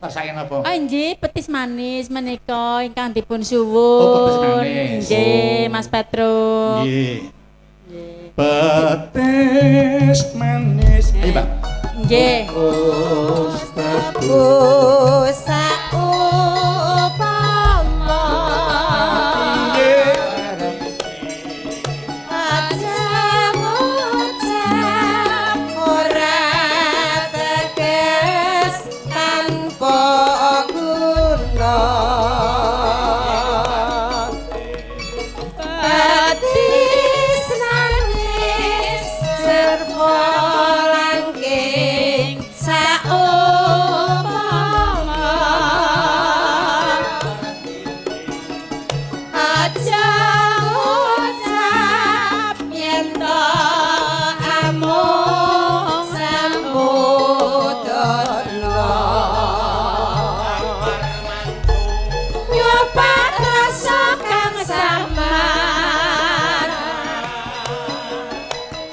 Masakan apa? Oh nggih, petis manis menika ingkang dipun suwun. Oh, petis manis. Nggih, Mas Petruk. Nggih. Petis manis. Ayo, Pak. Nggih. Busa upama. Aja ngucap ora teges tanpa guna. Petis manis serba langking saumpama. Aja ngucap yen to amung samudana. Nyoba rasa kang samar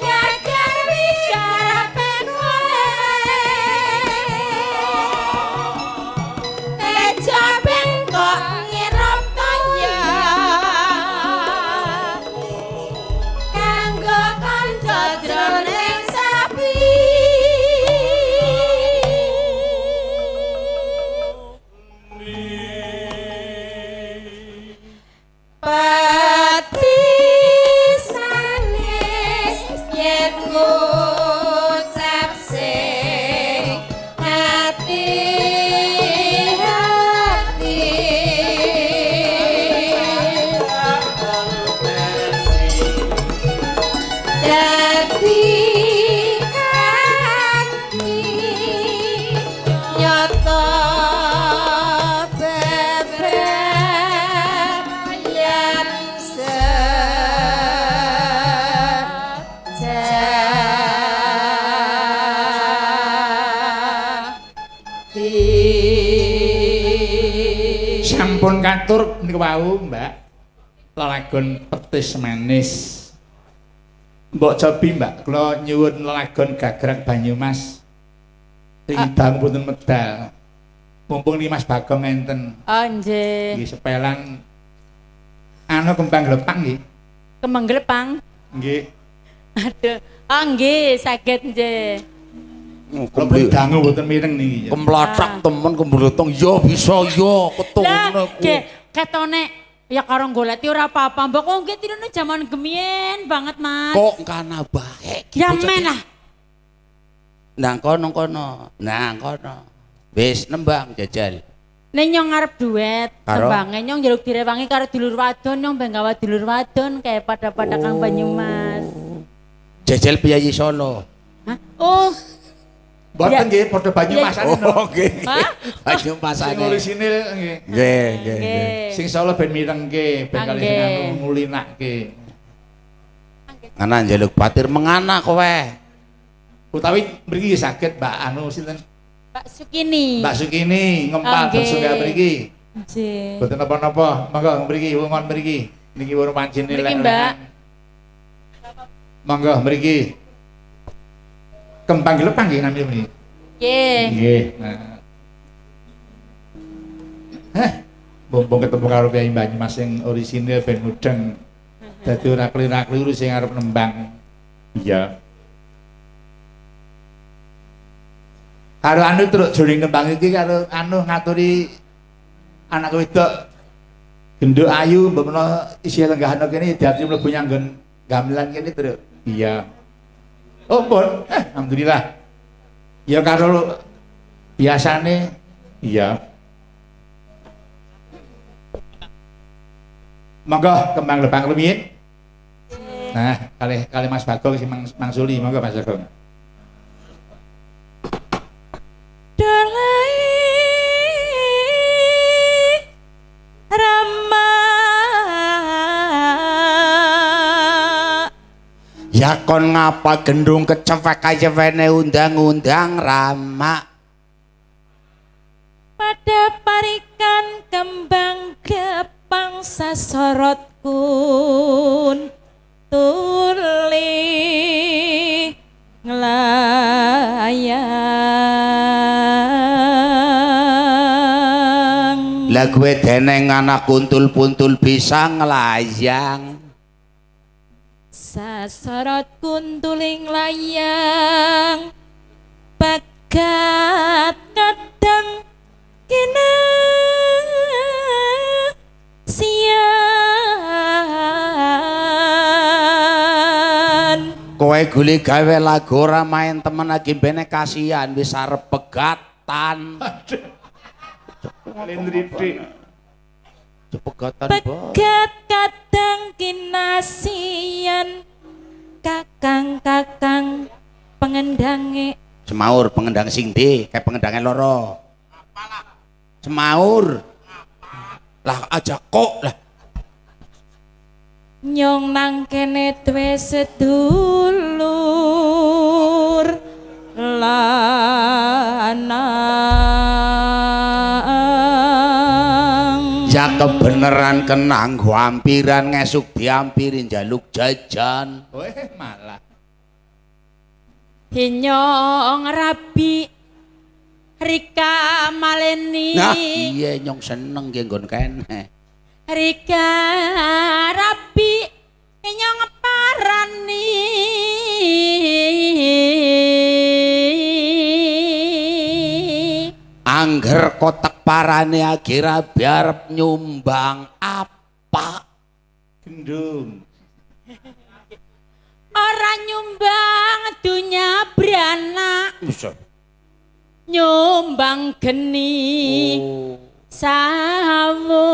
gagar wigarape kowe tejo bengkok nyirup toya kanggo kanca jroning sapi. Petis manis yen ngucap sing hati-hati. Dadi kanthi nyata bebrek yen sejati. Sampun katur niku wau, Mbak. Lelagon petis manis. Mbok Cobi, Mbak, kula nyuwun lelagon gagrag Banyumas. Idang punten medal. Mumpung Mas Bagong enten. Oh nggih. Nggih sepelan anu kembang glepang nggih. Kembang glepang. Nggih. Aduh. Oh nggih, saged nggih. Kembang dangu mboten mireng niki. Kemlathak temen kembletong ya bisa ya ketune Lah, ku. nggih, ketone ya karo goleti ora apa-apa. Mbok kok nggih tirune jaman gemien banget, Mas. Kok kana bae. Ya men lah. Nang kono. Wis nembang jajal. Nek nyong ngarep duet, Karo? tembange nyong njaluk direwangi karo dulur wadon, nyong ben gawa dulur wadon kayak pada-pada Kang Banyumas. Jajal piyayi Solo. Hah? Oh, Mboten Ya. nggih padha Banyumasan no. Oh nggih. Hah? Baju Sing pasane. orisinil nggih. Nggih, nggih. nggih. Sing Solo ben mirengke, ben kalih sing Nggih. anu ngulinakke. Ngana njaluk batir mengana kowe. Utawi mriki saged Mbak anu sinten? Pak Sukini. Mbak Sukini ngempal Nggih. bersunggah mriki. Nggih. Boten napa-napa, monggo mriki wongon mriki. Niki wurung pancen Mriki, lek. Mbak. Monggo mriki. Kembang glepang nggih namine mriki. Nggih. Nggih. Nah. Heh, mumpung ketemu karo Kyai Banyumas sing orisinil ben mudeng. Dadi ora kliru-kliru sing arep nembang. Iya. Karo anu truk jroning nembang iki karo anu ngaturi anak wedok genduk ayu mbok menawa isih lenggahane kene diarti mlebu nyanggon gamelan kene truk. Iya. Oh, pun. Alhamdulillah. Ya karo biasane iya. Monggo kembang lepang rumiyin. Nah, kali Mas Bagong sing mangsuli, monggo Mas Bagong. Dalai Rama. Ya kon ngapa gendung kecewek kaya wene undang-undang Rama. Pada parikan kembang gepang sasorot kun tuli ngelayan. Lah kowe deneng anak kuntul-puntul bisa nglayang. Sasorot kuntuling layang bagat kadang kena sian. Kowe guli gawe lagu ora main temen lagi bene kasihan wis arep pegatan. Lendritik. Pegatan Pegat kadang kinasian kakang pengendange Semaur pengendang sing ndi kayak pengendange loro. Semaur. Lah aja kok lah. nyong nang kene duwe sedulur lanang Ya kebeneran kenang hampiran ngesuk diampiri njaluk jajan. Weh malah. nyong rabi Rika maleni Nah, iya nyong seneng nggih nggon kene. Rika rabi nyong parani Angger kotak parane akhir biar nyumbang apa? Gendung. ora nyumbang dunya brana Bisa. nyumbang geni sawo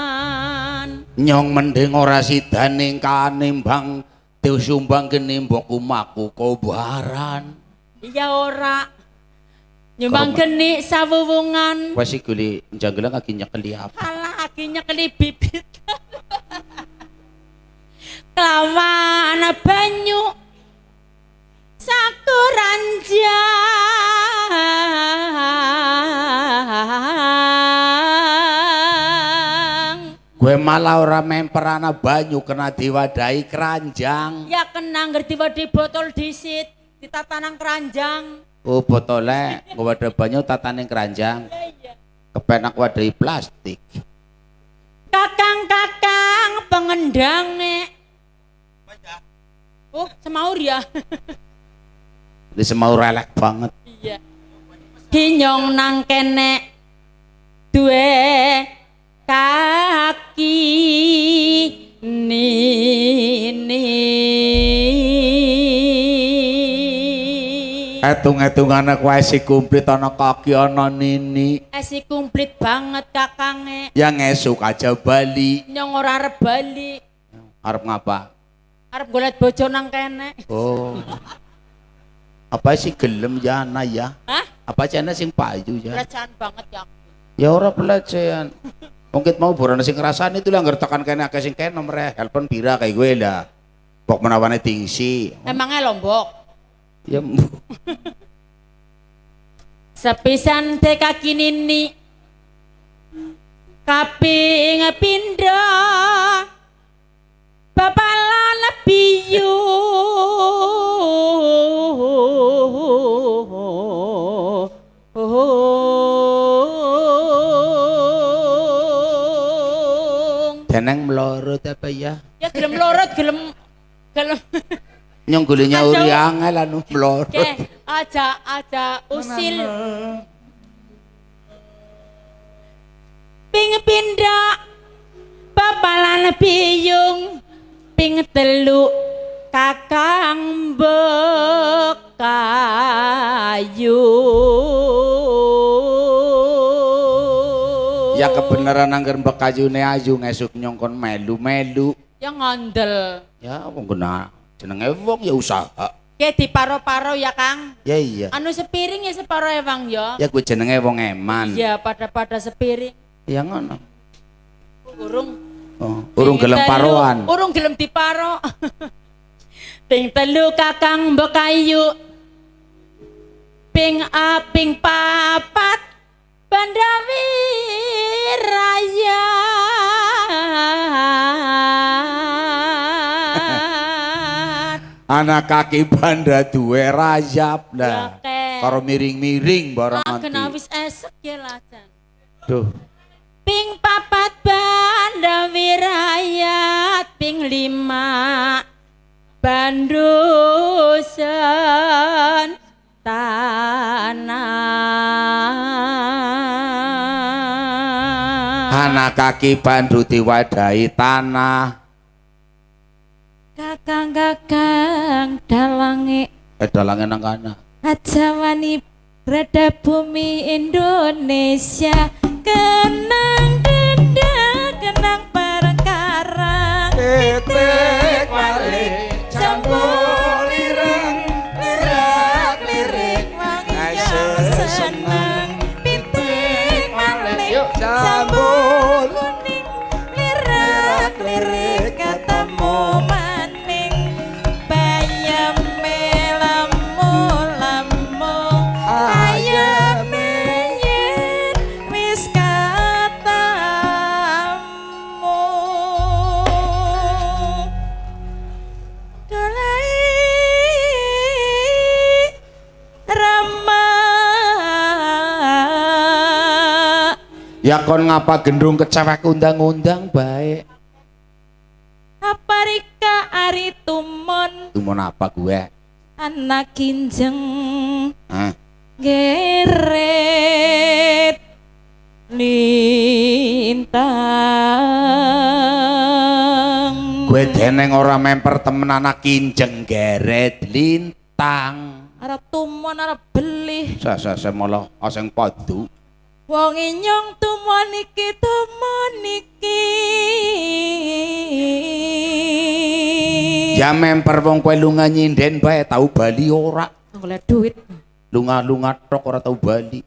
wongan Nyong mending ora sidaning kanimbang diusumbang geni mbok umaku kobaran. iya ora nyumbang geni sawo wongan Wes iki guli njanggelang lagi nyekeli apa? alah akhirnya keli bibit kelawan banyu sakuranjang Gue malah ora memper ana banyu kena diwadahi keranjang. ya kena ngerti di botol disit ditatanang keranjang Oh botole gue wadah banyu tataning keranjang. Kepenak wadahi plastik. kakang pengendange oh semaur ya Ini semau relek banget. iya hinyong nang kene duwe kaki nini Etung-etung anak wae si kumplit ana kaki ana nini. esi komplit banget kakange Yang esuk aja bali. nyong ora arep bali Arep ngapa? arep golek bojo nang kene Oh. Apa sih gelem ya ana ya? hah Apa jane sing payu ya? pelecehan banget ya Ya ora pelecehan. Mungkin mau borone sing ngrasani itu lah ngger tekan kene akeh sing kene nomere helpon pira kayak gue lah. Pok menawane tingsi. emangnya lombok Ya sepisan te kaki nini kaping pindho babalan biyu deneng melorot apa ya? ya gelem lorot gelem Nyong gulinya Aja. uri angel anu melorot. ke aja usil ping pindho babalan biyung ping telu kakang bekayu Ya kebenaran angger bekajune ayu ngesuk nyong kon melu-melu. yang ngandel Ya wong kena jenenge wong ya usaha. ke di paro-paro ya Kang Ya iya. anu sepiring ya separo ya Bang ya Ya gue jenenge wong eman. iya pada sepiring Ya ngono. urung Oh, urung Ping gelem telu, paroan. urung gelem diparo ping telu kakang bekayu ping ping papat Bandawi Raya Anak kaki banda duwe rayap Ya lah. ke. Karo miring-miring barang Lagen nanti. wis esek ya lah Jan. Duh. Ping papat banda wirayat ping 5 bandusen tanah. Anak kaki bandu diwadahi tanah. Kakang-kakang dalange Dalange nang kana. aja wani rada bumi Indonesia kenang denda kenang perkara Titik balik campur lireng lirik wangi ya seneng titik balik campur kuning lirik ketemu maning bayam lemu ayam yen wis katamu dolai rama Ya kon ngapa gendung kecewek undang-undang baik. aparika ari tumon Tumon apa gue? anak kinjeng Hah? geret lintang Gue deneng ora memper temen anak kinjeng geret lintang. arep tumon arep beli Saya malah aseng padu. wong inyong tumon iki Ya memper wong kowe lunga nyinden bae tau bali ora. golek duit Lunga-lunga tok ora tau bali.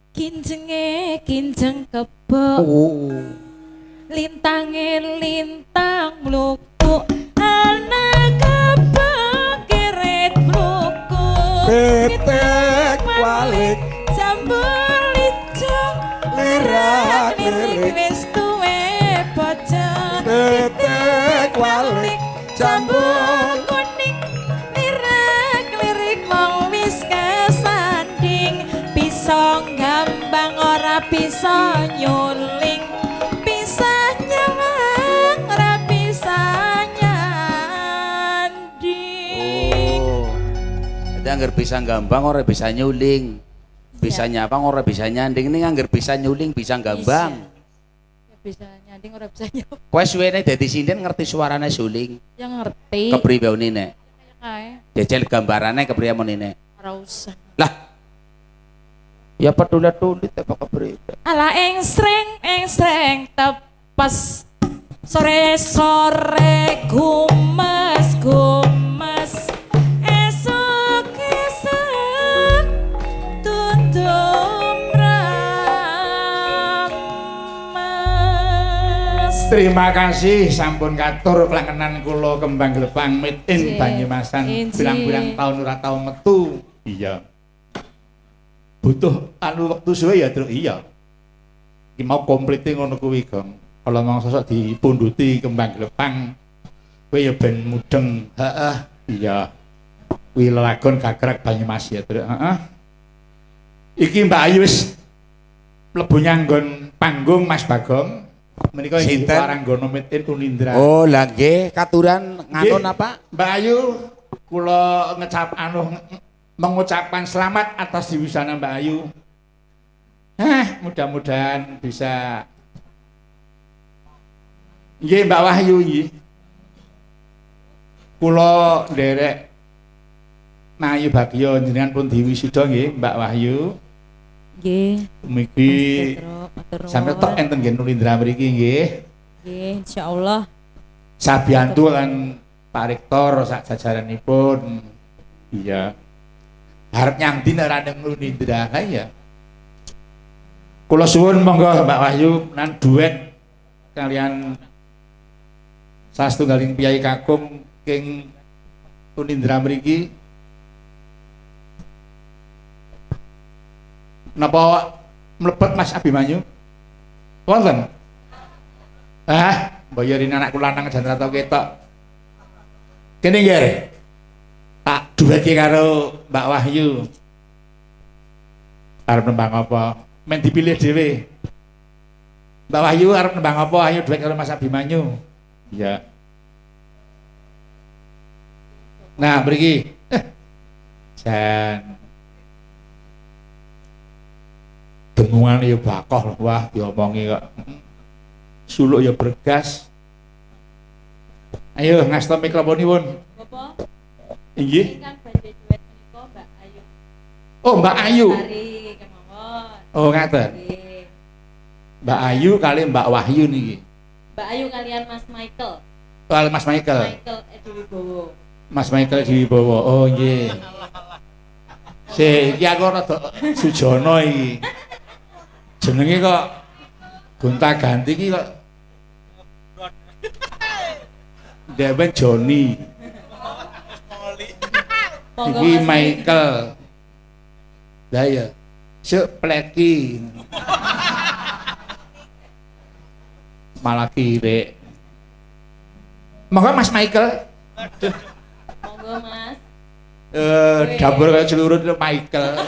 kinjenge kinjeng kebo Oh. lintange lintang mluku anak kebo keret mluku Titik balik jambul ijo lirak lirik wis tuwe bocah titik balik jambul kuning lirik mong wis kesanding bisa gambang ora bisa nyuling bisa nyawang ora bisa nyanding. Oh. Jadi anggar bisa gambang ora bisa nyuling. Bisa nyawang ora bisa nyanding ning anggar bisa nyuling bisa gambang. Bisa nyanding ora bisa nyawang. Kowe suwene dadi sinden ngerti suarane suling. Ya ngerti. Kepriye nek? Kae Jajal gambarane kepriye nek? ora usah. Lah. Ya pedulat-tulit apa kepriye? Ala engsreng tepes sore-sore gumes esok tutum rames. Terima kasih sampun katur kelangenan kula Kembang Glepang Made in Nggih. Banyumasan Nggih. bilang-bilang tahun ora tau metu. Iya. Butuh waktu suwe ya, Truk. Iya. Iki mau komplite ngono kuwi, Gong. Kalau mau sosok dipunduti Kembang Glepang kowe ya ben mudeng. Heeh. Iya. Kuwi lelagon gagrak Banyumas ya, Truk. Heeh. Iki Mbak Ayu wis mlebu nyanggon panggung Mas Bagong. Menika iki Sinten? Waranggono Made in Unindra. Oh, lah nggih katuran nganon Nggih. apa? Mbak Ayu, kula mengucapkan selamat atas diwisana Mbak Ayu. Mudah-mudahan bisa. Nggih Mbak Wahyu nggih. Kula nderek Mayu Bagyo jenengan pun diwisuda nggih Mbak Wahyu. Nggih. Miki Matur nuwun. sampai tok enten nggih Nulindra mriki nggih. Nggih, insyaallah. Sabiyantu lan Pak Rektor sak jajaranipun. Iya. Harap nyangdi nek ra ning Nulindra ya. Kula suwun monggo Mbak Wahyu nan duet kalian sastunggaling piyai kakung king Nulindra mriki. Napa mlebet Mas Abimanyu? Wonten. Bayarin anak kula nang jan ra tau ketok. Kene nggih. Tak duweke karo Mbak Wahyu. Arep nembang apa? Men dipilih dhewe. Mbak Wahyu arep nembang apa? Ayo duet karo Mas Abimanyu. Iya. Nah, mriki. Jan. Dengungan ya bakoh wah diomongi kok. Suluk ya bergas. Ayo ngasta mikrofonipun. Bapak, Inggih. kan badhe duet menika Mbak Ayu. Oh, Mbak Ayu. Hari kemawon. Oh, ngaten. Nggih. Mbak Ayu kali Mbak Wahyu niki. Mbak Ayu kalian Mas Michael. Kali Mas Michael. Michael Ediwibowo. Mas Michael Diwibowo. Oh, nggih. Iki aku rada sujono iki. Jenenge kok gonta-ganti iki kok Dewen Joni. Monggo Iki Mas Michael. Lah ya. Suk pleki. Malah kire. Monggo Mas Michael. Monggo Mas. Dapur kaya celurut Michael.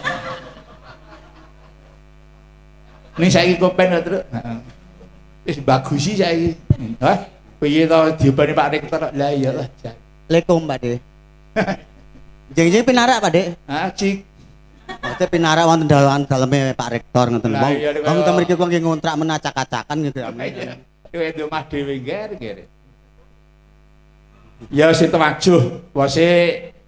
Ning saiki kopen lho, Truk. Heeh. Wis bagus sih saiki. Hah? Piye to diobani Pak Rektor? Lah iyalah. Assalamualaikum Pak De. Jeng-jeng pinarak Pak De. Ah, cik. Maksudnya pinarak wonten daleme Pak Rektor ngoten. Lah, Wong iya, wong kita mriki kok nggih ngontrak menacak-acakan gitu. Kowe itu Mas dhewe ngger. Ya sing tewajuh, wase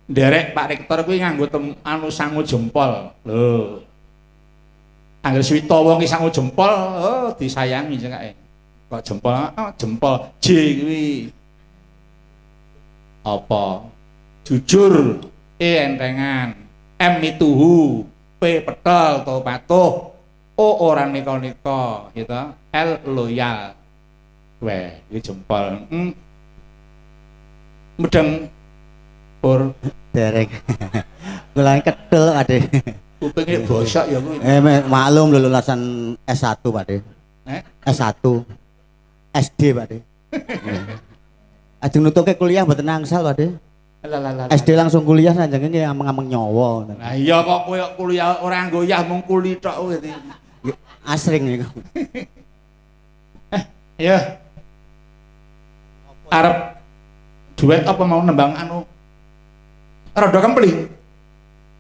nderek Pak Rektor kuwi nganggo anu sangu jempol. Lho. Angger swita wong iki sangu jempol, oh disayangi cengake. Kok jempol, oh, jempol J kuwi. Apa? Jujur, E entengan, M mituhu, P petol to patuh, O ora nika-nika, gitu. L loyal. Weh, iki jempol. Mudeng pur Derek. Kula kedel Pak De. kupinge bosok ya kuwi. Maklum lulusan S1 Pak De. S1. SD Pak De. Ajeng nutuke kuliah mboten angsal Pak De. Lah. SD langsung kuliah sanjane nggih ameng-ameng nyawa. Nah iya kok kowe kuliah ora nggoyah mung kuli tok kowe. Asring niku. Ya. Arep duet apa mau nembang anu? Rada kempling.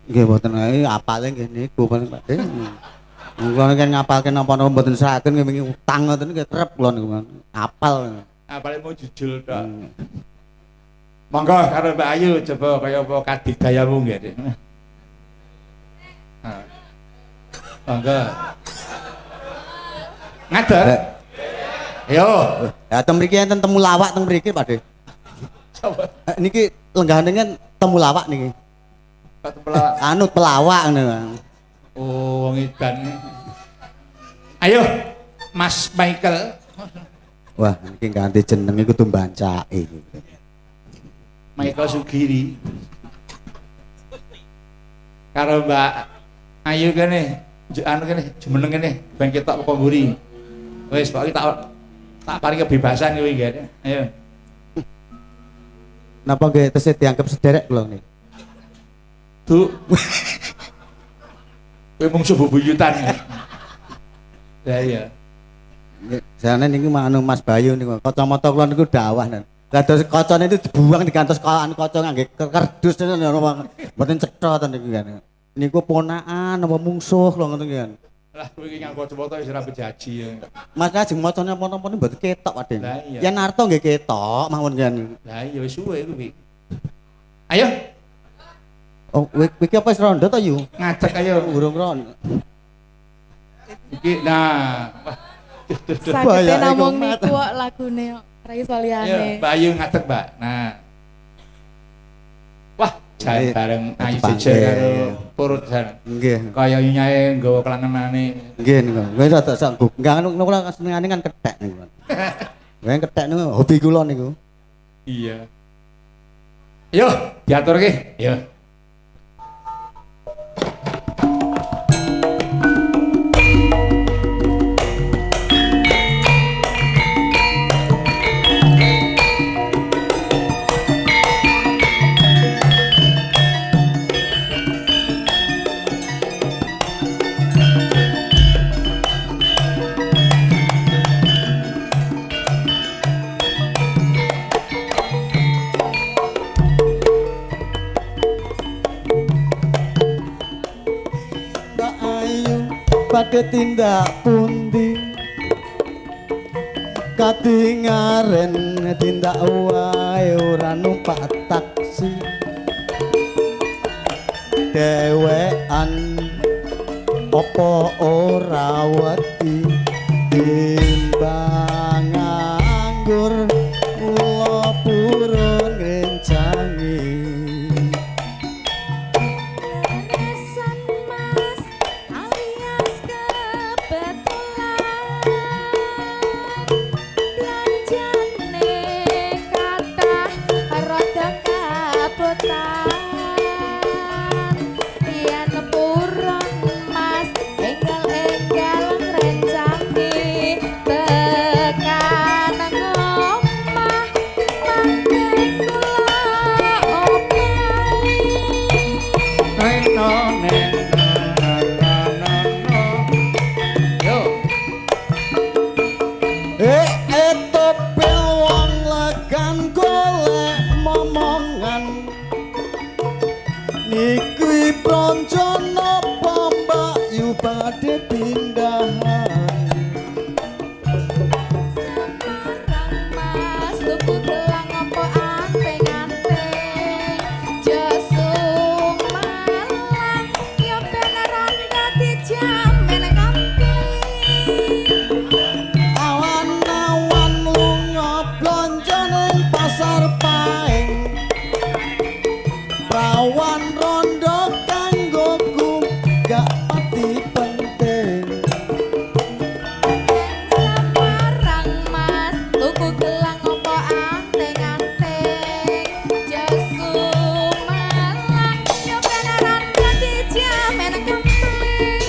Nggih mboten ae apale nggih niku paling Pak De. Kula kan ngapalke napa-napa mboten saken nggih wingi utang ngoten nggih kerep kula niku. Apal. Apale mau jujul tok. Monggo karo Mbak Ayu coba kaya apa kadidayamu nggih, Dik. Nah. Monggo. Ngatur. Yo. Ya teng mriki enten temu lawak teng mriki Pak De. Coba. Niki lenggahane kan temu lawak niki. Anu pelawak ngono. Oh, wong edan. Ayo, Mas Michael. Wah, niki ganti jeneng iku Tumbancake. Michael Sugiri. Karo Mbak Ayu kene, anu kene, jumeneng kene, ben ketok apa mburi. Wis, pokoke tak paring kebebasan kowe nggih. Ayo. Napa nggih tesih dianggap sederek kula niki? Du. Kowe mung subuh buyutan. Lah iya. Jane niku anu Mas Bayu niku kacamata kula niku dawah nen. Kados kacane itu dibuang digantos kaca ngangge kerdus mboten cetha to niku kan. Niku ponakan apa mungsuh lho ngoten kan. Lah kowe iki nganggo kacamata wis ora bejaji ya. Mas ajeng macane apa-apa mboten ketok Pak Den. Lah iya. Yen arto nggih ketok mawon kan. Lah iya wis suwe kuwi. Ayo Oh, iki apa wis rondo to yu? ngajak ayo. Urung rondo. Iki nah. Wah. Sagete namung niku kok lagune Rai Soliane. Ayo Mbak Ayu ngadeg, Mbak. Nah. Wah, jan bareng Ayu Seje karo Purut jan. Nggih. Kaya nyae nggawa kelangenane. Nggih niku. Kowe rada sak enggak anu kula senengane kan kethek niku. Kowe kethek niku hobi kula niku. Iya. Yo, diaturke. Yo. badhe tindak pundi katingaren tindak wae ora numpak taksi dewean apa ora wedi timbang anggur kula purun ngrencangi Renesan mas alias kebetulan belanjane kathah rada kabotan yen purun mas enggal-enggal ngrencangi tekan ngomah mangke kula omahi Neno neno yo Topel wong legan golek momongan niki pronco napa mbak yu badhe pindahan Semarang mas tuku gelang apa anteng-anteng Jesung malang ya beneran dadi jamen kampling awan-awan lunga blonjo ning pasar paing rawan rondo kanggoku gak pati penting Semarang mas tuku gelang apa anteng-anteng Jesung malang ya beneran dadi jamen kampling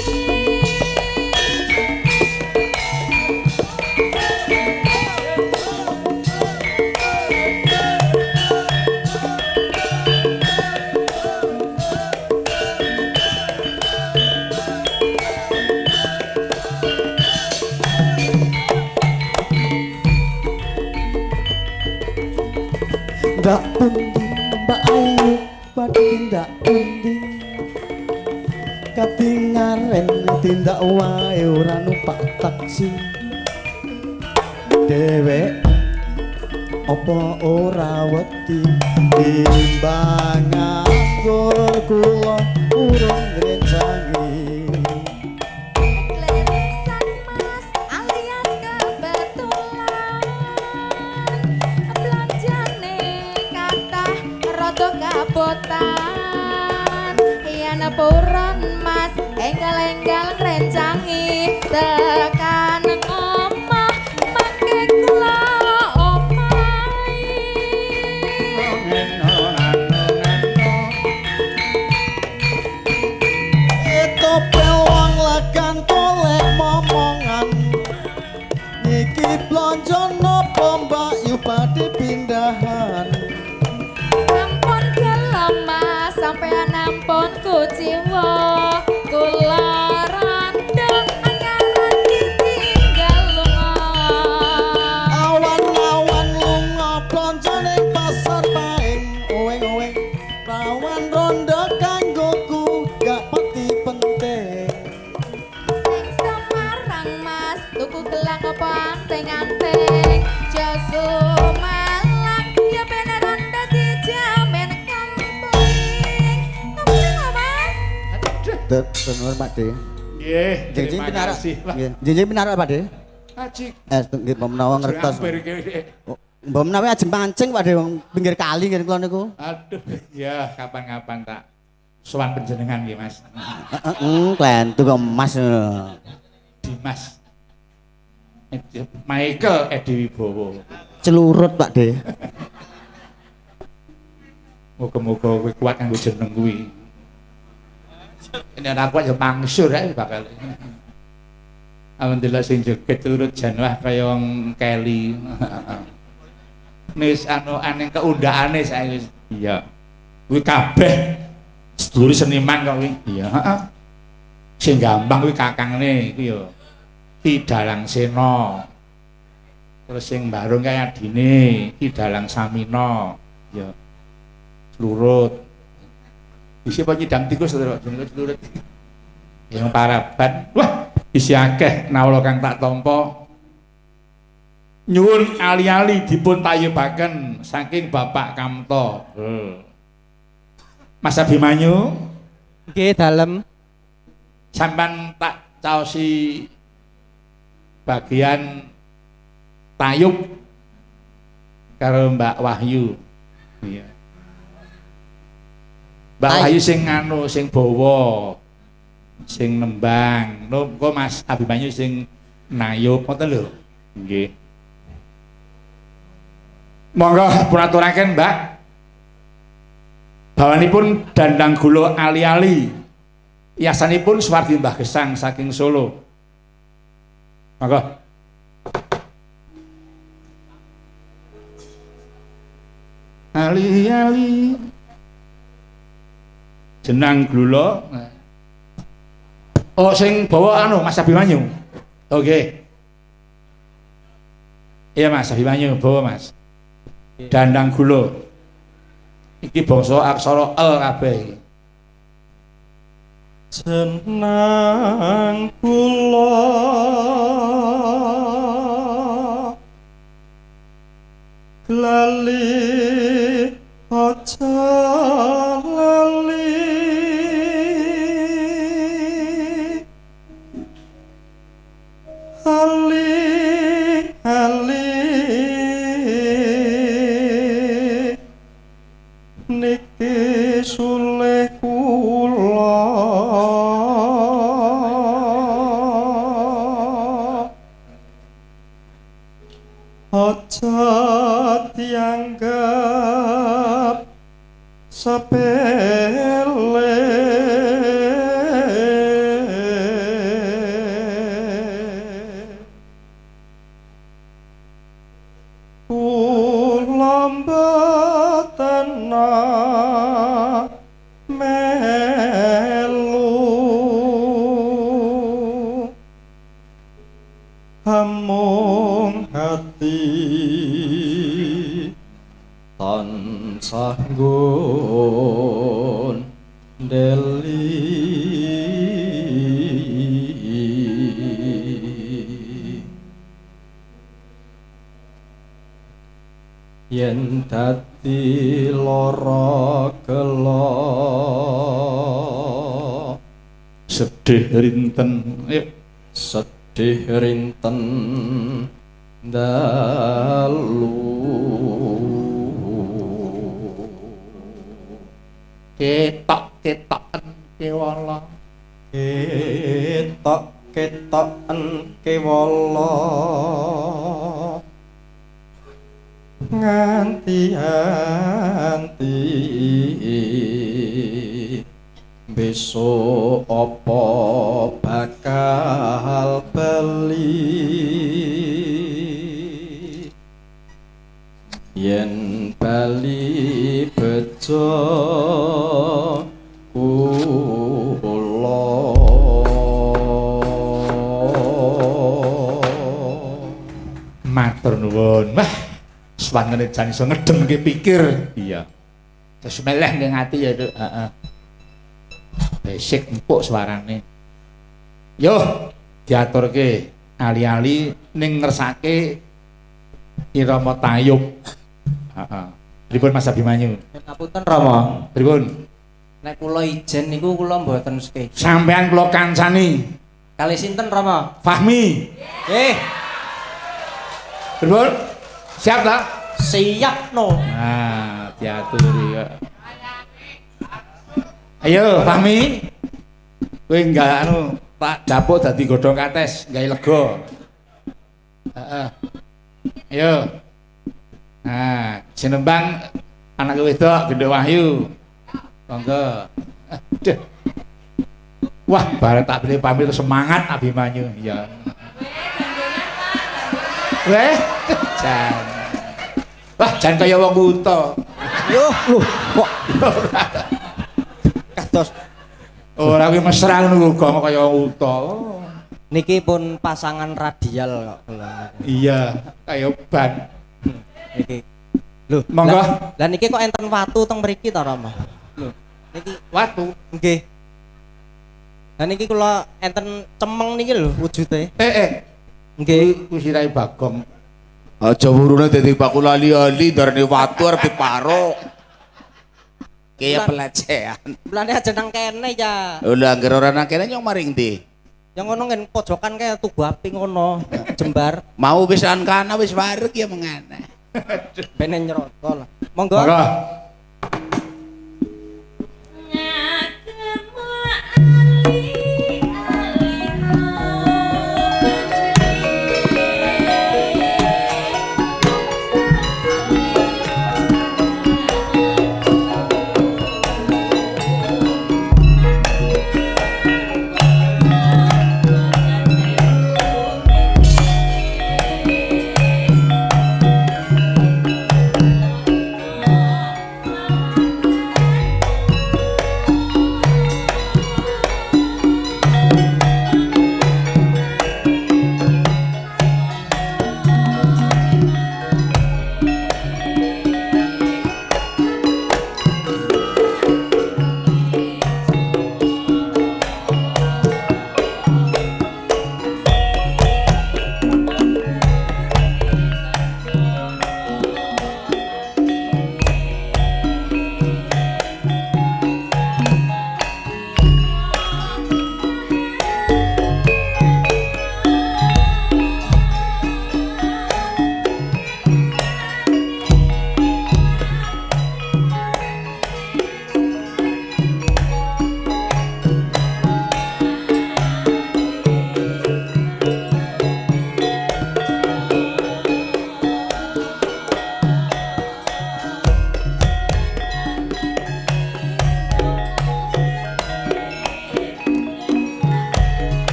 ndak pundi mbak ayu badhe tindak pundi katingaren tindak wae ora numpak taksi dhewe apa ora wedi timbang anggur kula urung ngrencangi Leresan mas alias kebetulan belanjane kathah rada kabotan yen purun mas enggal-enggal ngrencangi tekan omah mangke kula omahi Topel wong legan golek momongan niki blonjo napa mbak yu badhe pindahan Ampun gelem mas sampean ampun kuciwa kula randang anyaran ditinggal lunga awan-awan lunga blonjo ning pasar paing oweng-oweng rawan rondo kanggoku gak pati penting Ning Semarang mas tuku gelang apa anteng-anteng Jesung malang ya beneran dadi jamen kampling kampling apa mas Tenur Pak De nggih Jinjing terima pinarak kasih Pak nggih jinjing pinarak Pak De Haji nggih menawa ngertos hampir kene. mbok menawa ajeng mancing Pak De wong pinggir kali ngene kula niku Aduh, ya kapan-kapan tak sowan panjenengan nggih Mas. klentu kok Mas Dimas. Michael Edi Wibowo. celurut Pak De Moga-moga kowe kuat kanggo jeneng kuwi. Ini anak kuat ya mangsur ya bakal. Alhamdulillah sing joget turut janwah kaya wong Kelly. Nis anu aneng keundakane saiki wis. Iya. Kuwi kabeh sedulur seniman kok kuwi. Iya, heeh. Sing gampang kuwi kakangne kuwi ya. Ki Dalang Sena. Terus sing barung kaya adine Ki Dalang Samina. Ya. Lurut. Isi apa nyidang tikus terus jenenge lurut. Yang paraban. Wah, isih akeh nawala kang tak tampa. Nyuwun ali-ali dipun tayubaken saking Bapak Kamto. Mas Abimanyu, Nggih dalem. sampean tak caosi bagian tayub karo Mbak Wahyu. Iya. Mbak Wahyu sing anu sing bawa, sing nembang. Napa Mas Abimanyu sing nayub ngoten lho. Nggih. Monggo pun aturaken Mbak. Bawanipun Dandang Gula Ali-ali. Yasanipun Suwardi Mbah Gesang saking Solo. Monggo. Ali-ali. Jenang Gula. Oh sing bawa anu Mas Abimanyu. Oke. Iya Mas Abimanyu bawa Mas. Dandang Gula. Iki bangsa aksara L kabeh iki. Jenang kula lali aja lali ali ali niki sulih kula aja dianggap sepele kula mboten melu hamung hati tansah nggon deli yen dadi lara kelo Sedih rinten. Ayo. sedih rinten dalu Ketok-ketoken kewala. ketok-ketoken kewala nganti-anti besok apa bakal bali yen bali bejo kula Matur nuwun. Wah, swanene jan iso ngedemke pikir. Iya. Terus meleh ning ati ya, Duk. Heeh. Besik empuk suarane. Yo, diaturke ali-ali ning ngersake irama tayub. Heeh. Pripun Mas Abimanyu? Ngapunten Rama, Pripun? nek kula ijen niku kula mboten sketch. Sampean kula kancani. Kali sinten Rama? Fahmi. Nggih, Pripun? Siap ta? siap no. Nah, diaturi kok. Ayo, Fahmi. Kowe enggak anu, tak dapuk dadi godhong kates, gawe lega. Heeh. Ayo. Nah, sinembang anak wedok Gendhok Wahyu. Monggo. Aduh. Wah, bareng tak beli pamit semangat Abimanyu. Iya. Weh, jan. Wah, jan kaya wong buta. Yo, lho, kok kados Ora kuwi mesra ngono kok kaya wong buta. Oh. Niki pun pasangan radial kok kula. Iya, kaya ban. Niki. Lho, Monggo. Lah niki kok enten watu teng mriki ta Rama? Lho, Niki watu. nggih. Lah niki kula enten cemeng niki lho wujude. Nggih. Kuwi sirai Bagong. Aja wurune dadi bakul ali-ali darane watu arep diparo. Kaya pelecehan. Mulane aja nang kene ya. Lha anggere ora nang kene nyong maring ndi? Yang ngono ngen pojokan kaya tugu api ngono, jembar. Mau pisan kana wis wareg ya mengana. Bene nyerota lah. Monggo. Monggo.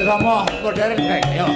Rama modern rek yo.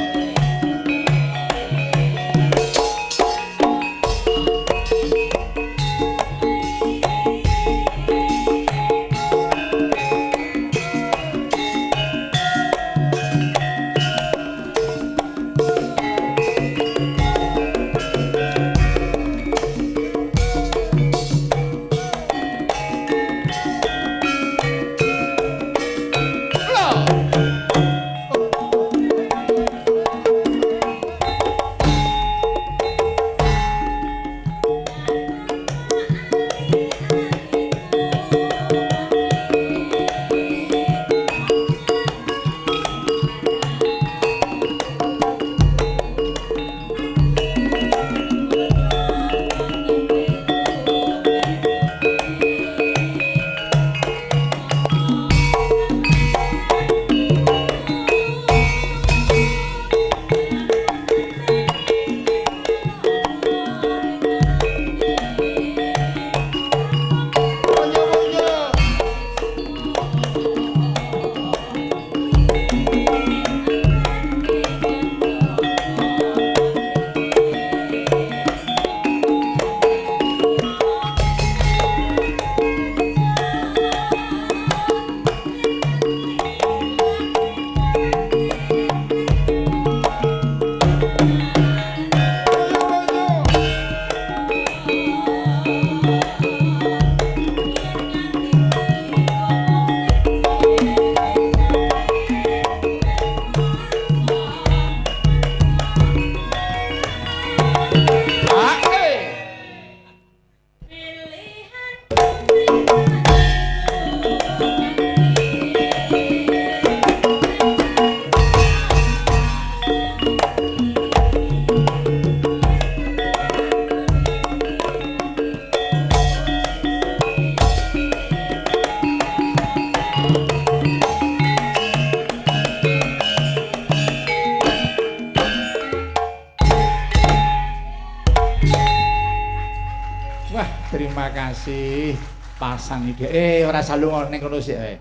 Wah, terima kasih. pasang iki. Ora salunga ning kono sik ae.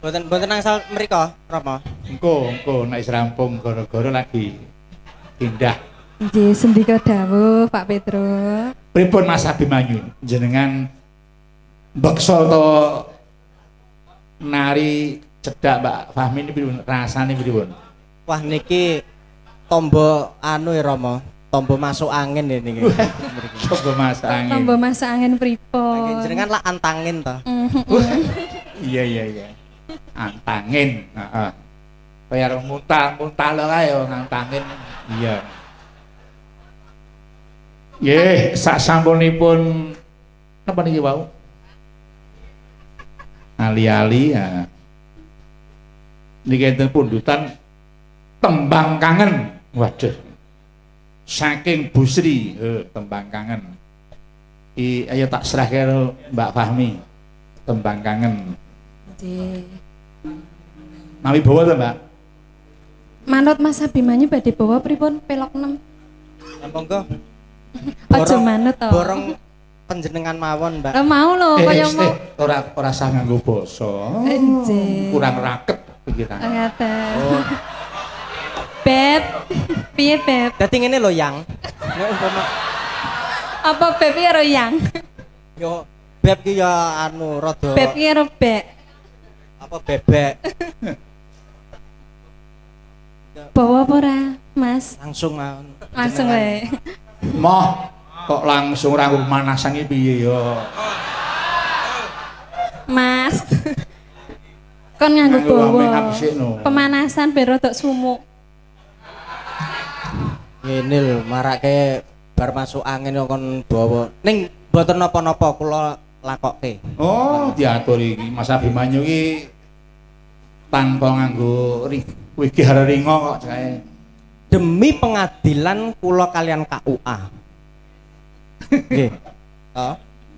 Boten angsal mriko, Rama. Engko nek wis rampung gara-gara lagi indah. Nggih, sendika dawuh Pak Petro. Pripun Mas Abimanyu jenengan beksa to nari cedak Mbak Fahmi ini pripun rasane pripun? Wah niki tombo anu ya Rama, tombo masuk angin ya niki. Coba Mas angin. Tambah masak angin Nggih, pripun? jenengan lah antangin to. Iya. Antangin, heeh. Kaya arep muntah lho kae ngantangin. Iya. Nggih, sasampunipun napa niki wau? Ali-ali ya. Niki enten pundutan tembang kangen. Waduh. Saking Bu Sri, tembang kangen. Ayo tak serahke karo Mbak Fahmi. Tembang kangen. Nggih. Nami bawa to, Mbak? Manut Mas Abimanyu badhe bawa pripun pelok 6. Monggo. Aja manut to. Borong panjenengan mawon, Mbak. Lah mau lho kaya mau. Ora sah nganggo basa. Nggih. Kurang raket pikiran. Ngaten. Beb, piye Beb? Dadi ngene lho, Yang. Nek umpama Apa Beb iki karo yang? yo beb ki ya anu rada Beb iki karo bek. apa bebek. Bawa apa ora, Mas? Langsung mawon. Langsung wae. Moh kok langsung ra pemanasan iki piye yo? Mas. Kon nganggo Nganggo bawa. make up sik no. Pemanasan biar rodok sumuk. Ngene lho, marake bar masuk angin yo kon bawa. Ning mboten napa-napa kula lakokke. Oh, diatur iki Mas Abimanyu iki tanpa nganggo wigi ringo kok kae. Demi pengadilan kula kalian KUA. Nggih. Oh.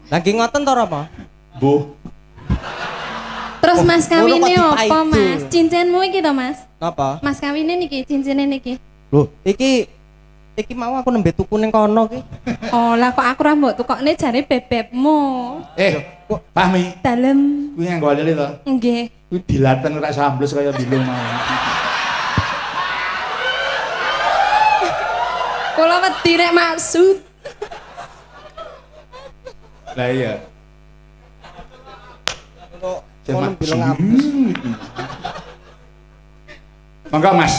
Lagi ngoten to Rama? Mbuh. Terus Oh, mas kawine ngono kok apa dipaidu. Mas? Cincinmu iki to Mas? Napa? Mas kawine niki, cincine niki. Loh, iki mau aku nembe tuku ning kono ki. Oh, lah kok aku ra mbok tukokne jare bebekmu. Fahmi, Dalem. kuwi nganggo lele to? Nggih. Kuwi dilaten ora sambles kaya bilung mau. Kula wedi nek maksud. Lah iya. Kono bilang ngapus. Monggo Mas,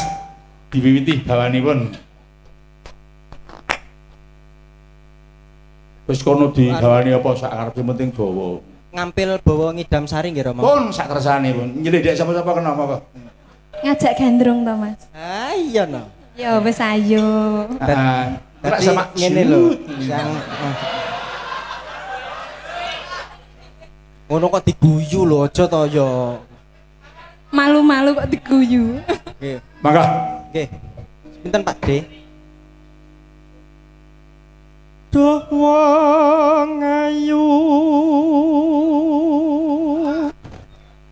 diwiwiti bawanipun. Wis kono digawani apa sak karepe penting dawa. Ngampil bawa ngidam sari nggih Rama. Pun sak kersane pun. Nyelidhik sapa-sapa kena monggo. Ngajak gandrung to Mas. Ah iya no. Ya wis ayo. Heeh. Ora Dadi sama ngene lho. Yang ngono kok diguyu lho aja to ya. Malu-malu kok diguyu. Nggih. Monggo. Nggih. Pinten Pak D? Duh wong ayu.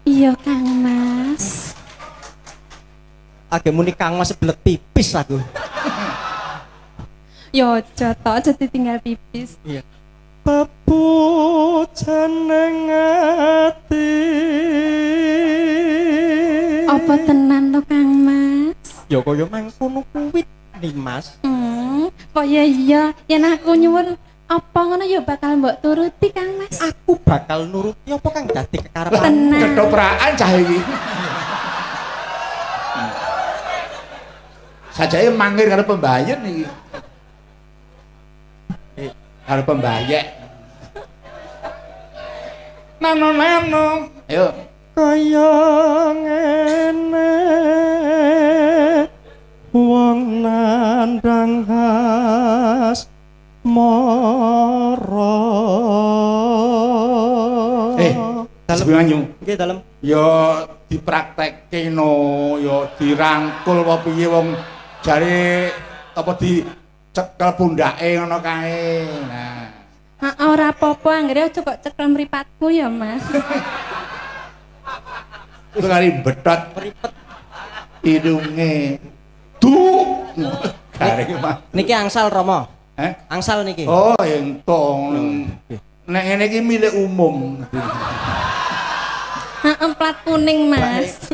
Iya Kang Mas. Age muni Kang Mas belet pipis aku. Yo aja to, aja ditinggal pipis. Iya. Pepu jeneng ati. Apa tenan to Kang Mas? Ya kaya mangkono kuwi nih Mas. Kok ya iya, yen aku nyuwun apa ngono ya bakal mbok turuti Kang Mas. Aku bakal nuruti apa Kang dadi kekarepan. Tenan. Ketoprak cah iki. Sajae mangkir karo pembayar iki. Karo pembayek. Nano. Ayo. Kaya ngene wong nandang khas mara. Sebenarnya Nggih dalem. ya dipraktekke no, ya dirangkul apa piye wong jare apa dicekel pundake ngono kae. Nah, Ora apa-apa, anggere aja kok cekel mripatku ya Mas. itu kali betot Pripet. hidunge. Tuh. Garing mah. Niki angsal Rama. Angsal niki. Oh, entong. Nek ngene iki milik umum. Heeh, plat kuning, Mas.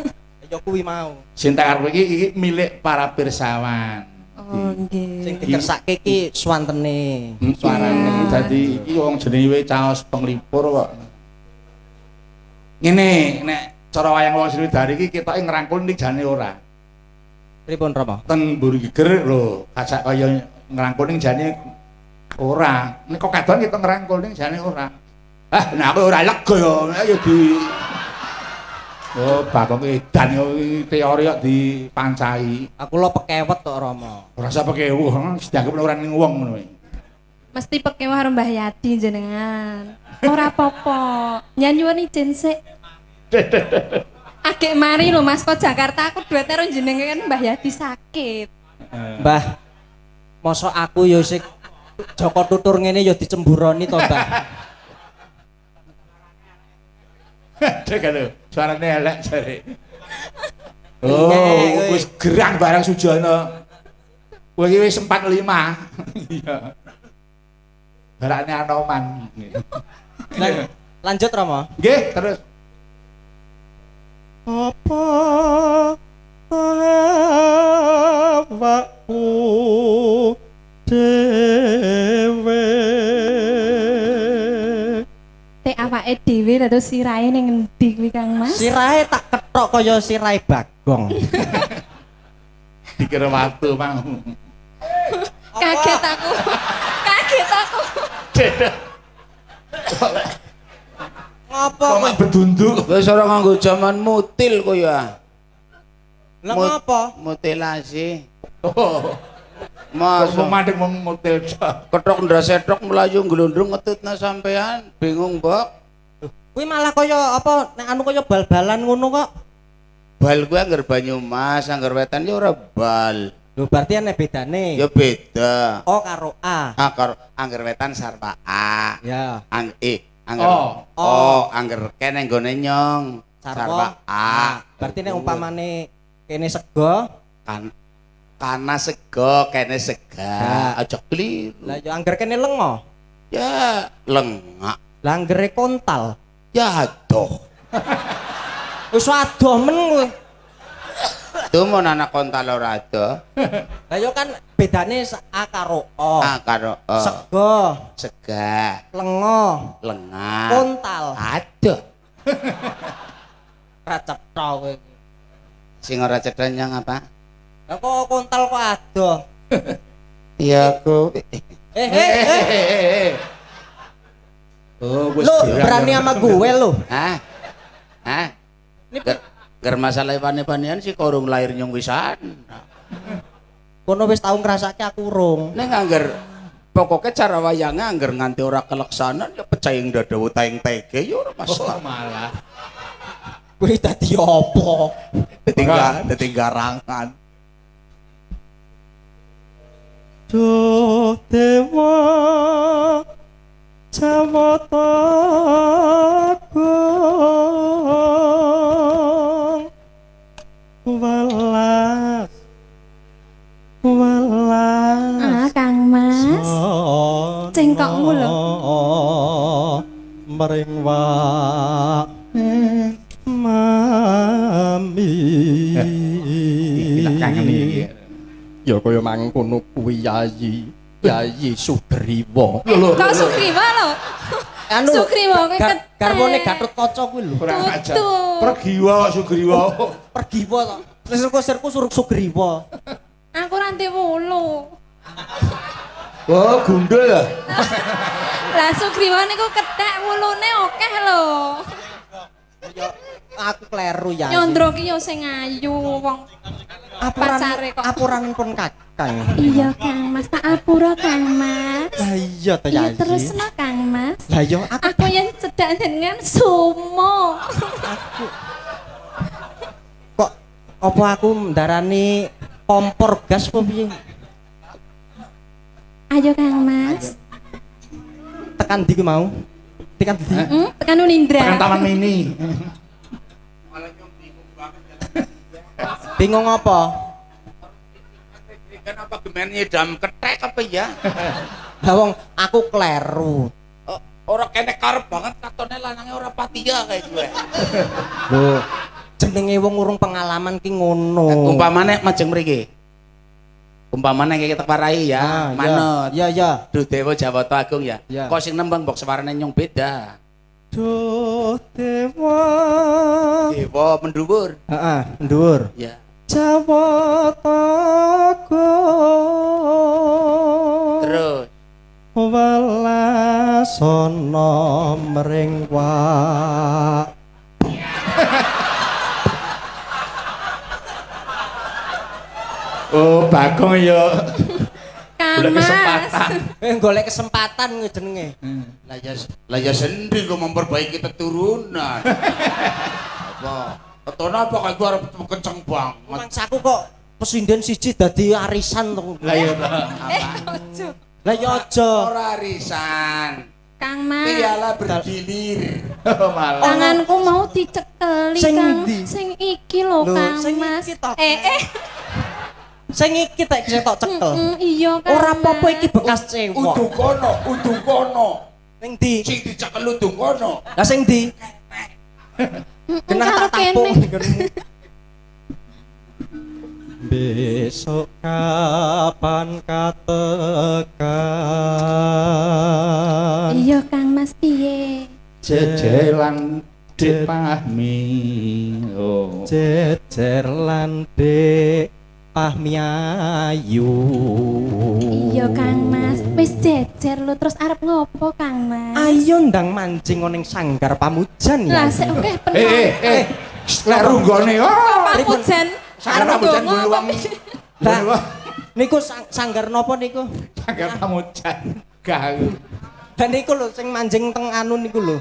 Ya kuwi mau. Sing tak arep iki milik para pirsawan. Oh, nggih. Sing dikersake iki swantene, Suarane dadi iki wong jenenge caos penglipur kok. Ngene, nek cara wayang wong Sriwidari iki ketoke ngrangkul ning jane ora. Pripun Rama? Ten mburi geger lho, kacak kaya ngrangkul ning jane ora. Nek kok kadon kita ngrangkul ning jane ora. Ah, nek aku ora lega ya di Oh, bakok edan yo teori kok dipancai. Aku lo pekewet tok Rama. Ora usah pekewuh, dianggep ora ning wong ngono kuwi. Mesti pekewa karo Mbah Yadi jenengan. Ora apa-apa. Nyanyuwun izin sik. Agek mari lho Mas kok Jakarta aku duwe karo jenengan Mbah Yadi sakit. Mbah. Mosok aku ya sik Joko tutur ngene ya dicemburoni to, Mbah. Dek lho, suarane elek jare. Oh, wis gerang barang Sujono. Kowe iki wis 45. Iya. Barane Anoman. Lanjut Rama. Nggih, terus. Apa awakku dhewe Teh awake dhewe terus sirahe ning endi kuwi Kang Mas? Sirahe tak kethok kaya sirahe Bagong. Dikira watu mau. Kaget aku. Kaget aku. Ngopo Kok mak bedunduk. Wis ora nganggo jaman mutil kowe ya. Lah ngopo? Mutilasi. Oh. Mas Mandek mung motel. ketok ndrasetok melayu glundrung ngetutna sampean bingung, Mbok. Kuwi malah kaya apa nek anu kaya bal-balan ngono kok. Bal kuwi anggar Banyumas, anggar wetan ya ora bal. Lho berarti ana bedane. Ya beda. O karo A. Karo anggar wetan sarwa A. Ya. Angger Oh. angger kene nggone nyong sarwa A. Berarti nek umpamane kene sego, kana sego kene sega. Ya. Aja keliru. lah ya angger kene lengo. Ya lengak. Lah anggere kontal. Ya adoh. Wis adoh men kowe. Tumun anak kontal ora adoh. Lah ya kan bedane A karo O. A karo Sego, sega, lengo, lengak. kontal. Adoh. Ra cetha kowe. Sing ora cedhan nyang apa? Lah kok kontal kok adoh? Iya aku. Oh, wis Lu gerang. berani sama gue lu. Hah? Hah? Ini Ger masalah pane-panean si korung lahir nyong wisan. kono wis tau ngrasake aku urung. Ning angger pokoknya cara wayange angger nganti ora keleksanan ya pecahing dadawu taing tege ya ora Oh, masalah. malah. Kuwi dadi apa? Dadi garangan. Duh dewa Jawata Agung welas Ah, Kang Mas. Cengkokmu lho. Mering mami Gila kangen iki. ya kaya mangkono kuwi Yayi Sugriwa. Kok Sugriwa lho? Anu Sugriwa kowe ketek. garwane Gatotkaca kuwi lho. Kurang ajar. Tutu. Pergiwa kok Sugriwa. Pergiwa to. Sirku suruh Sugriwa. Aku nanti wulu. Oh, gundul ya. Lah Sugriwa niku ketek wulune akeh lho. Ya aku kleru ya. Nyondro ki yo sing ayu wong pacare kok. Apuran pun kakang. Iya Kang Mas, tak apura Kang Mas. Lah iya to Iya Yayi. terusno Kang Mas. Lah yo Aku yang cedak jenengan sumo. Kok apa aku ndarani kompor gas apa piye? Ayo Kang Mas. Tekan ndi ku mau? Tekan ndi? Tekan Unindra. Tekan Taman Mini. Bingung apa? Kenapa men nyidam kethek apa ya? Lah wong aku kleru. Ora kene karep banget katone lanange ora patia kayak gue. Lho, jenenge wong urung pengalaman ki ngono. Umpamane majeng mriki. Umpamane kita parai ya, manut. Ya ya. Duh Dewa Jawata Agung ya. Ya. Kok sing nembang mbok sewarane nyong beda. Duh dewa Dewa mendhuwur. Heeh, dhuwur. Ya. Jawata Agung Terus welasana mring wak. Oh, Bagong ya. Kang Golek Mas. kesempatan. Golek kesempatan kuwi jenenge. Lah ya sendi kok memperbaiki keturunan. Apa? Ketone apa kayak gua arep kenceng banget. Mangsaku kok pesinden siji dadi arisan to. Lah ya. Ojo. Lah ya aja. Ora arisan. Kang Mas. Piala bergilir. Oh, malah. Tanganku mau dicekeli Sing Kang. ndi? Sing iki lho Lho, Kang sing Mas. iki to. Sing Sing iki tak ketok cekel. iya Kang. Ora apa-apa Mas. iki bekas cewek. Udu kono. Ning ndi? Sing dicekel udu kono. Lah sing ndi? Kenang karo tak tampung kene. nggonmu. Besok kapan katekan? Iya Kang Mas piye? Jejelan dipahami. Oh. Jejer lan dek pahmi ayu. Iya Kang Mas. Wis jejer lho terus arep ngopo Kang Mas? Ayo ndang mancing ning sanggar pamujan ya. Lah sik oke penuh. Lek runggone. Oh. Pamujan. Sanggar Arep pamujan ndonga guluwang. Lah niku sanggar napa niku? Sanggar pamujan. Gaul. Dan niku lho sing manjing teng anu niku lho.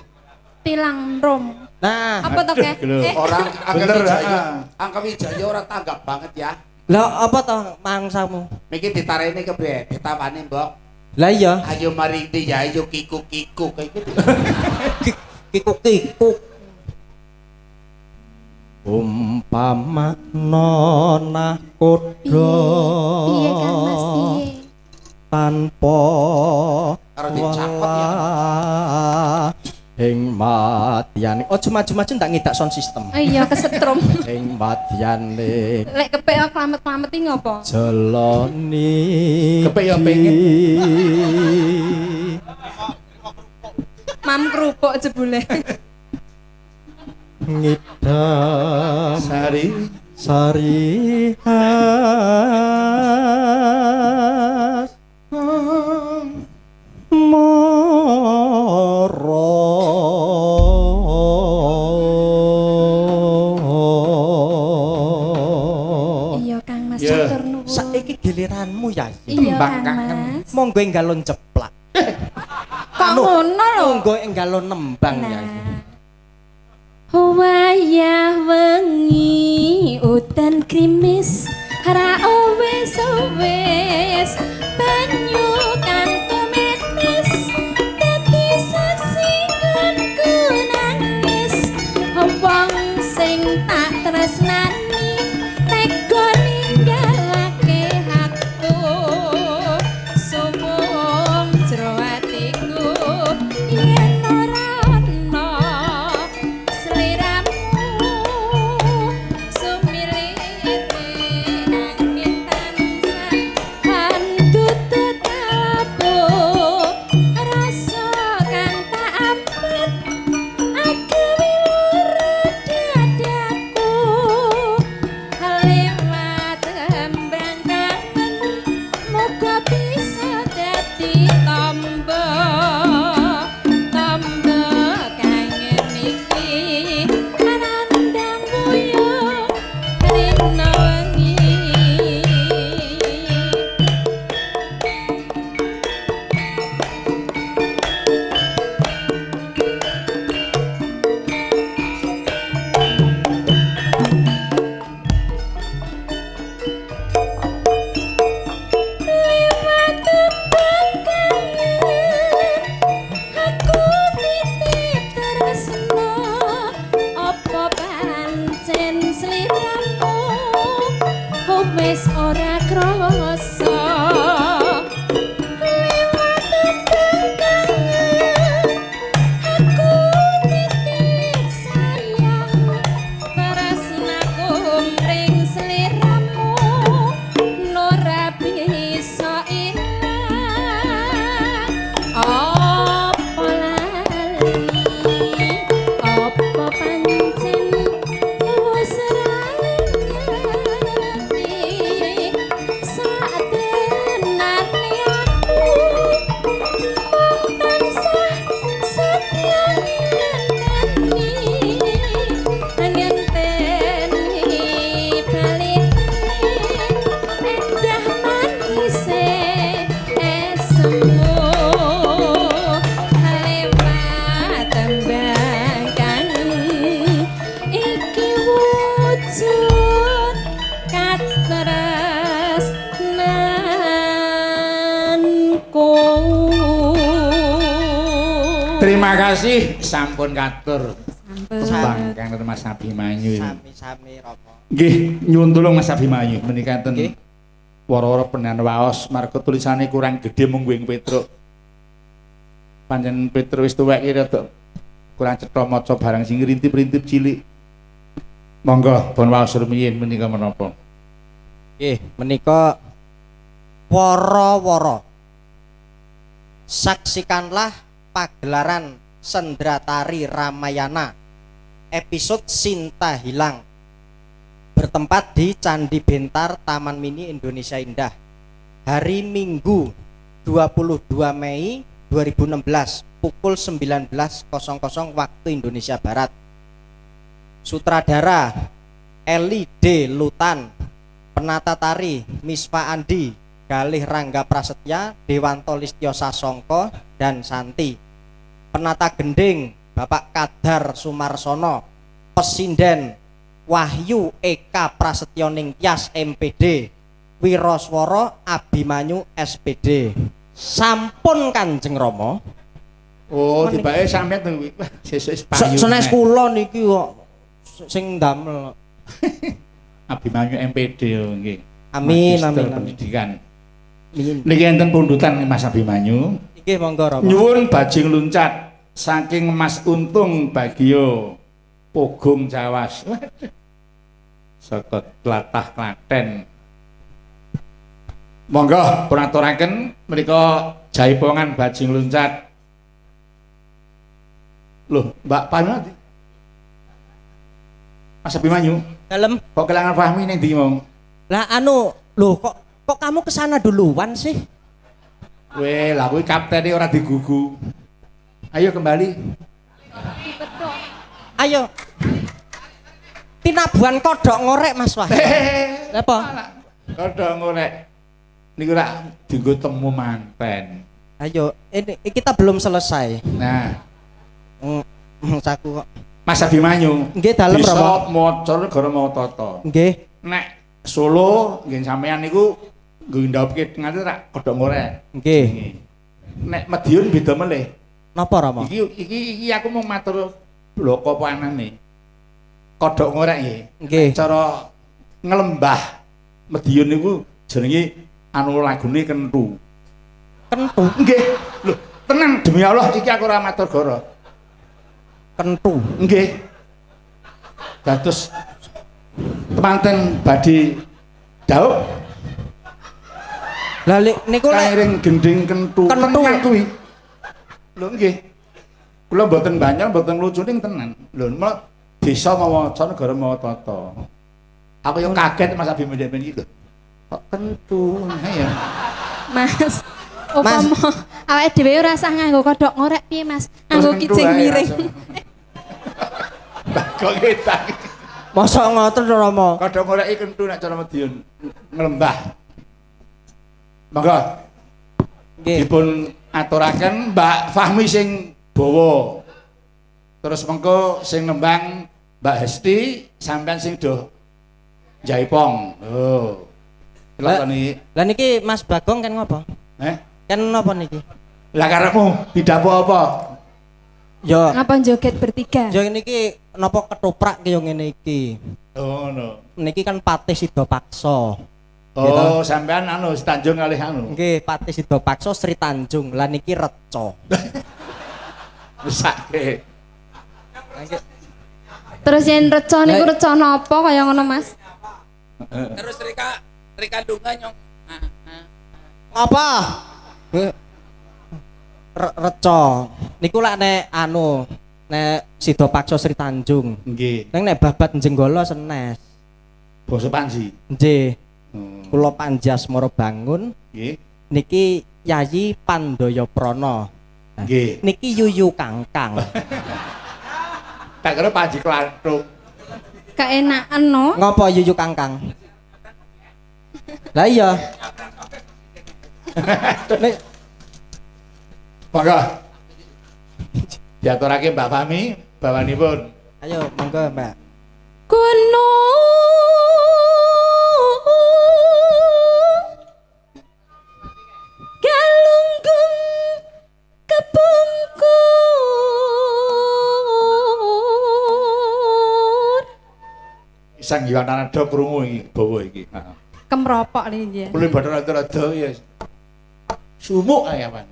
Tilang rom. Nah, Apa to Kek? Lho. Orang Bener, Angka Wijaya ora tanggap banget ya. lah apa to mangsamu? Niki ditareni kepriye? Ditawani, Mbok. Lah iya, Ayo mari ndi ya, ayo kiku-kiku kayak gitu. kikuk-kikuk. Umpama nona kudo Piye Kang Mas piye? tanpa Karo dicakot ya. welah ing madyane aja maju-maju ndak ngidak sound system Iya kesetrum. ing madyane Lek kepek klamet-klamet iki ngopo? jeloni Kepek ya pengen. Mam kerupuk jebule. ngidam Sari. sari has moro. Iya Kang Mas Iya. matur nuwun. Saiki giliranmu ya. Iya Tembang Kang kangen. Mas. Monggo enggalon jeplak. Kok ngono lho? Monggo enggalon nembang ya. Wayah wengi udan krimis ra wis banyu kan tumetes dadi saksi nggonku nangis wong sing tak tresnani tega ninggalake aku sumung jero atiku yen ora ana sliramu sumilite angin tansah handut tetalapo rasa kang tak ampet agawe lara dadaku lewat embang kangen muga bisa dadi tamba kangen iki anandang muyung rina wengi. Lewat embang kangen Terima kasih sampun katur. Sampun. Bang Kang Mas Abimanyu. Sami-sami Rama. Nggih, nyuwun tulung Mas Abimanyu menika ten Nggih. wara-wara penan waos marga tulisane kurang gedhe mung wing Petruk. Pancen Petruk wis tuwek iki rada kurang cetha maca barang sing rintip-rintip cilik. Monggo pun waos rumiyin menika menapa? Nggih, menika wara-wara. Saksikanlah pagelaran Sendratari Ramayana episode Sinta Hilang bertempat di Candi Bentar Taman Mini Indonesia Indah hari Minggu 22 Mei 2016 pukul 19.00 waktu Indonesia Barat. Sutradara Eli D. Lutan, penata tari Mispa Andi, Galih Rangga Prasetya, Dewanto Listyo Sasongko dan Santi. Penata gending Bapak Kadar Sumarsono, Pesinden Wahyu Eka Prasetyo Ningtyas MPD, Wiroswara Abimanyu SPD. Sampun Kanjeng Rama. Oh, tibake sampeyan to kuwi. Wah, sesuk payu. Senes kula niki kok sing ndamel. Abimanyu MPD nggih. Amin, Magister amin, amin. Pendidikan. Min. Niki enten pundutan Mas Abimanyu. Nggih monggo Rama. Nyuwun bajing luncat saking Mas Untung Bagio Pogong Jawas. Saka tlatah Klaten. Monggo pun aturaken menika jaipongan bajing luncat. Loh, Mbak Panati. Mas Abimanyu, Dalem. kok kelangan Fahmi ning ndi mau? Lah anu, loh kok kamu kesana duluan sih? Weh, lah kuwi kaptene ora digugu. Ayo kembali. Ayo. Tinabuhan kodok ngorek Mas Wah. Lha apa? Kodok ngorek. Niku rak dienggo temu manten. Ayo, ini kita belum selesai. Nah, Saku kok. Mas Abimanyu. Nggih dalem bisa Rama. maca negara mau tata. Nggih. Nek Solo nggih sampean niku nggo ndhawuhke nganti rak kodok ngorek. Nggih. Nek Madiun beda melih. Napa Rama? Iki aku mau matur bloko apa anane. Kodok ngorek nggih. Nggih. Cara ngelembah Madiun niku jenenge anu lagune kentu. Kentu. Nggih. Lho, tenan demi Allah iki aku ora matur goro. Kentu. Nggih. Dados temanten badhe daup Lah niku lek kairing gending kentu. Kentu. Tenan kuwi. Lho nggih. Kula mboten banyak, mboten lucu ning tenan. Lho, desa mawaca negara mawa tata. Aku yo kaget Mas Abimanyu iki lho. Kok kentu ya. Mas, upama awake dhewe ora usah nganggo kodhok ngorek piye, Mas? Nganggo Terus kijing kentu ae miring. langsung. Kok kita mosok ngoten Rama. kodok ngoreki kentu nek cara Madiun nglembah. Monggo Nggih. dipun aturaken Mbak Fahmi sing bawa. Terus mengko sing nembang Mbak Hesti sampean sing do jaipong. Oh. Kelak niki. Lah niki Mas Bagong kan ngopo? Kan napa niki? Lah karepmu tidak apa-apa. Yo. Ngapa joget bertiga? Yo niki napa ketoprak ki yo ngene iki. Oh no. Niki kan Patih Sida Paksa. Oh, sampean anu Tanjung kalih anu. Nggih, Patih Sida Paksa Sri Tanjung. Lah niki Reca. Mesake. Terus yen reca niku reca napa kaya ngono, Mas? Terus Rika Dunga nyong. Apa? Reca. Niku lak nek anu, nek Sida Paksa Sri Tanjung. Nggih. Neng nek babat Jenggala senes. Basa Panji. Nggih. Hmm. Kula Panjasmara Bangun Nggih. niki Yayi Pandaya Prana. Nggih. Niki Yuyu Kangkang. Tak kira Panji Klanthuk. Keenakan no. Ngopo Yuyu Kangkang? Lah iya. Nek Monggo. Diaturake Mbak Fahmi bawanipun. ayo monggo Mbak. Gunung Galunggung kebungkus Sang Hyang Narada krungu iki bawa iki. Heeh. Kemropok nih ya. Kulo badan rada-rada ya. Sumuk ae apa.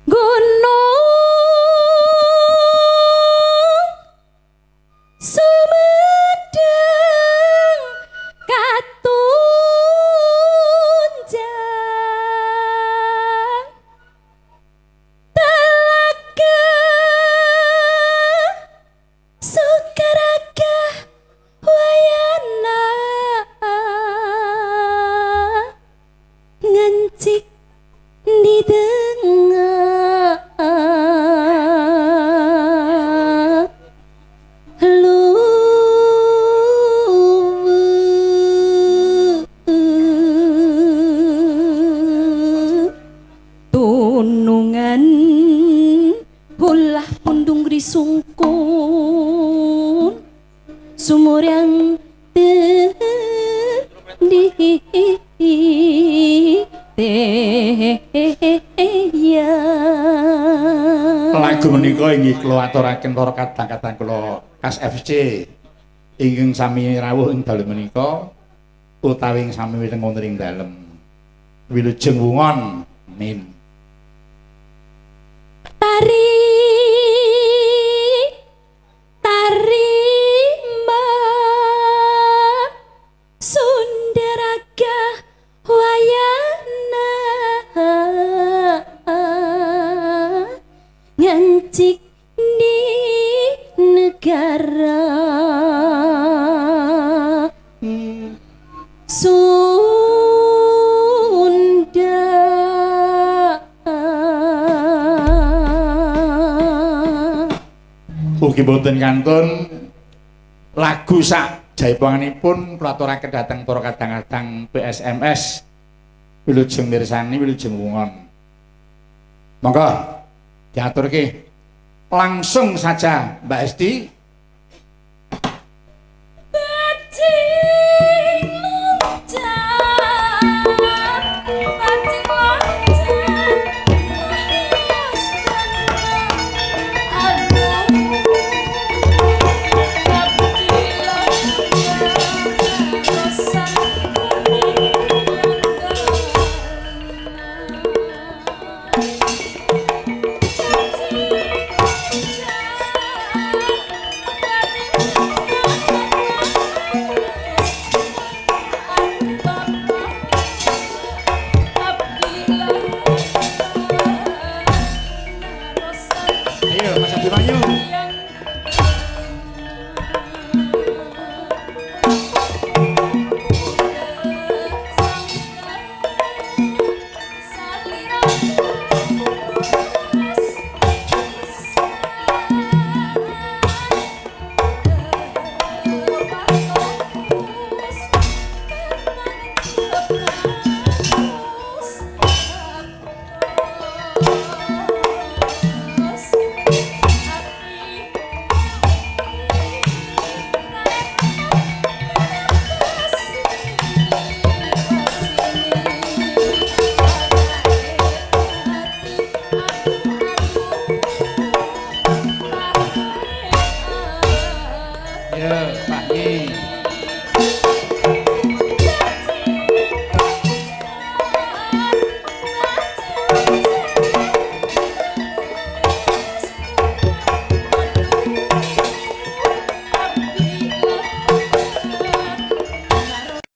Gunung Sumedang katunjang Talaga Sukaraga Wayana Ngencik didengar tunungan bolah pundung risungkun sumur yang Lagu menika inggih kula aturaken para kadang-kadang kula Kas FC ingkang sami rawuh ing dalu menika utawi ing sami witeng wonten ing dalem Wilujeng Wungon. Amin. Tari tarima Sundaraga Wayana ngancik di negara Sunda. Ugi boten kantun lagu sak jaiponganipun kula aturaken dhateng para kadang-kadang PSMS Wilujeng mirsani Wilujeng Wungon. Monggo diaturke langsung saja Mbak Esti. Ayo Mas Abimanyu. Yeah.